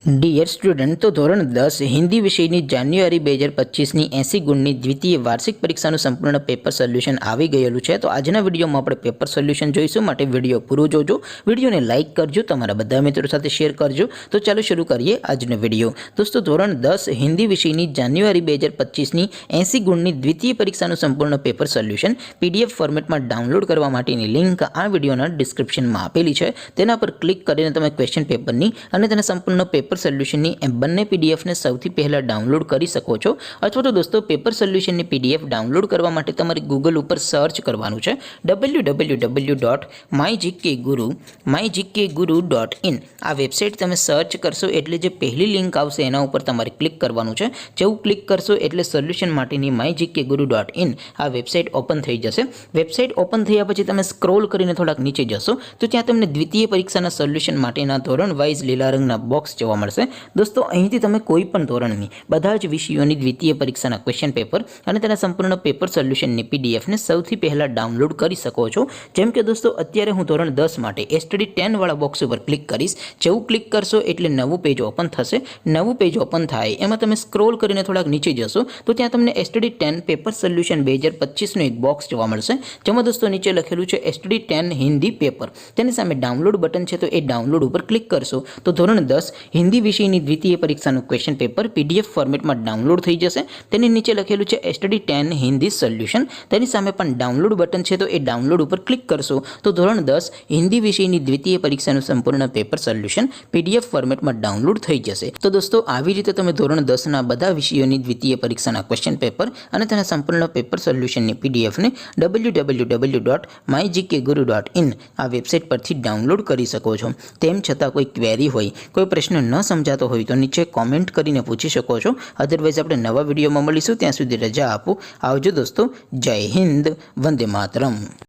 Dear student, તો ધોરણ 10 હિન્દી વિષયની જાન્યુઆરી 2025ની 80 ગુણની દ્વિતીય વાર્ષિક પરીક્ષાનું સંપૂર્ણ પેપર સોલ્યુશન આવી ગયેલું છે। તો આજના વિડીયોમાં આપણે પેપર સોલ્યુશન જોઈશું, માટે વિડીયો પૂરો જોજો, વિડીયોને લાઇક કરજો, તમારા બધા મિત્રો સાથે શેર કરજો। તો ચાલો શરૂ કરીએ આજનો વિડીયો। દોસ્તો, ધોરણ 10 હિન્દી વિષયની જાન્યુઆરી 2025ની 80 ગુણની દ્વિતીય પરીક્ષાનું સંપૂર્ણ પેપર સોલ્યુશન પીડીએફ ફોર્મેટમાં ડાઉનલોડ કરવા માટેની લિંક આ વિડીયોના ડિસ્ક્રિપ્શનમાં આપેલી છે। તેના પર ક્લિક કરીને તમે ક્વેશ્ચન પેપરની અને તેના સંપૂર્ણ પેપર સોલ્યુશનની બંને પીડીએફને સૌથી પહેલાં ડાઉનલોડ કરી શકો છો। અથવા તો દોસ્તો, પેપર સોલ્યુશનની પીડીએફ ડાઉનલોડ કરવા માટે તમારે ગૂગલ ઉપર સર્ચ કરવાનું છે www.mygkguru.in। આ વેબસાઇટ તમે સર્ચ કરશો એટલે જે પહેલી લિંક આવશે એના ઉપર તમારે ક્લિક કરવાનું છે। જેવું ક્લિક કરશો એટલે સોલ્યુશન માટેની mygkguru.in આ વેબસાઇટ ઓપન થઈ જશે। વેબસાઇટ ઓપન થયા પછી તમે સ્ક્રોલ કરીને થોડાક નીચે જશો તો ત્યાં તમને દ્વિતીય પરીક્ષાના સોલ્યુશન માટેના ધોરણ વાઇઝ લીલા રંગના બોક્સ જોવા મળશે। દોસ્તો, અહીંથી તમે કોઈ પણ ધોરણની બધા જ વિષયોની દ્વિતીય પરીક્ષાના ક્વેશ્ચન પેપર અને તેના સંપૂર્ણ પેપર સોલ્યુશનની પીડીએફને સૌથી પહેલાં ડાઉનલોડ કરી શકો છો। જેમ કે દોસ્તો, અત્યારે હું ધોરણ 10 માટે એસટીડી 10 વાળા બોક્સ ઉપર ક્લિક કરીશ। જેવું ક્લિક કરશો એટલે નવું પેજ ઓપન થશે। નવું પેજ ઓપન થાય એમાં તમે સ્ક્રોલ કરીને થોડાક નીચે જશો તો ત્યાં તમને એસટીડી 10 પેપર સોલ્યુશન 2025નું એક બોક્સ જોવા મળશે, જેમાં દોસ્તો નીચે લખેલું છે એસટીડી 10 હિન્દી પેપર। તેની સામે ડાઉનલોડ બટન છે, તો એ ડાઉનલોડ ઉપર ક્લિક કરશો તો ધોરણ 10 હિન્દી વિષયની દ્વિતીય પરીક્ષાનું ક્વેશ્ચન પેપર પીડીએફ ફોર્મેટમાં ડાઉનલોડ થઈ જશે। તેની નીચે લખેલું છે એસટીડી 10 હિન્દી સોલ્યુશન, તેની સામે પણ ડાઉનલોડ બટન છે, તો એ ડાઉનલોડ ઉપર ક્લિક કરશો તો ધોરણ 10 હિન્દી વિષયની દ્વિતીય પરીક્ષાનું સંપૂર્ણ પેપર સોલ્યુશન પીડીએફ ફોર્મેટમાં ડાઉનલોડ થઈ જશે। તો દોસ્તો, આવી રીતે તમે ધોરણ 10ના બધા વિષયોની દ્વિતીય પરીક્ષાના ક્વેશ્ચન પેપર અને તેના સંપૂર્ણ પેપર સોલ્યુશનની પીડીએફને www.mygkguru.in આ વેબસાઇટ પરથી ડાઉનલોડ કરી શકો છો। તેમ છતાં કોઈ ક્વેરી હોય, કોઈ પ્રશ્ન ન સમજાતો હોય તો નીચે કોમેન્ટ કરીને પૂછી શકો છો। અધરવાઇઝ આપણે નવા વિડીયોમાં મળીશું, ત્યાં સુધી રજા આપો। આવજો દોસ્તો, જય હિન્દ, વંદે માતરમ।